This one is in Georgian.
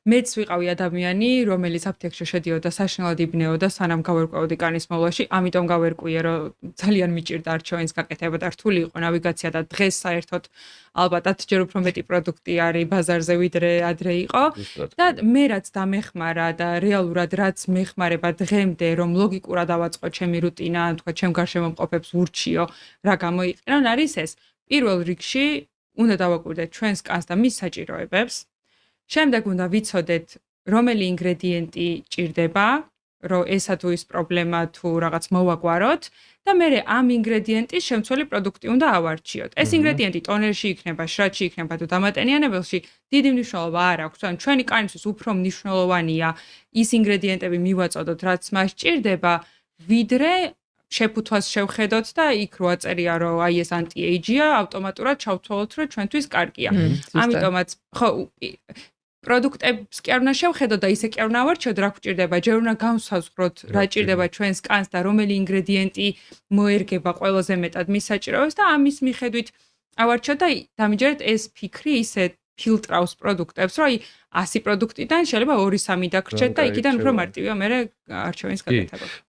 მეც ვიყავი ადამიანი, რომელიც აფთიაქში შედიოდა, საშინელად იბნეოდა, სანამ გავერკვევდი კანის მოვლაში, ამიტომ გავერკვია, რომ ძალიან მიჭირდა არჩევანის გაკეთება და რთული იყო ნავიგაცია და დღეს საერთოდ ალბათად ჯერ უფრო მეტი პროდუქტი არის ბაზარზე ვიდრე ადრე იყო და მე რაც დამეხმარა და რეალურად რაც მეხმარება დღემდე, რომ ლოგიკურად ავაწყო ჩემი რუტინა, თქვა ჩემ გარშემო მყოფებს ურჩიო, რა გამოიყენონ, არის ეს. პირველ რიგში უნდა დავაკვირდეთ ჩვენს კანს და მის საჭიროებებს. შემდეგ უნდა ვიცოდეთ, რომელი ინგრედიენტი ჭირდება, რომ ესა თუ ის პრობლემა თუ რაღაც მოვაგვაროთ და მე ამ ინგრედიენტის შემცველი პროდუქტი უნდა ავარჩიოთ. ეს ინგრედიენტი ტონერში იქნება, შრატში იქნება თუ დამატენიანებელში, დიდი მნიშვნელობა არ აქვს. ან ჩვენი კანისთვის უფრო მნიშვნელოვანია ის ინგრედიენტები მივაწოდოთ, რაც მას ჭირდება, ვიდრე შეფუთვას შევხედოთ და იქ რო აწერია, რომ აი ეს ანტი-ეიჯია, ავტომატურად ჩავთვალოთ, რომ ჩვენთვის კარგია. ამიტომაც ხო პროდუქტებს კი არ უნდა შევხედოთ და ისე კი არ უნდა ავარჩიოთ, რა გვჭირდება, ჯერ უნდა განვსაზღვროთ, რა ჭირდება ჩვენს კანს და რომელი ინგრედიენტი მოერგება ყველაზე მეტად მის საჭიროებას და ამის მიხედვით ავარჩიოთ და დამიჯერეთ ეს ფიქრი ისე ფილტრავს პროდუქტებს, რომ აი 100 პროდუქტიდან შეიძლება 2-3 დაგრჩეთ და იქიდან უფრო მარტივია მერე არჩევანის გაკეთება.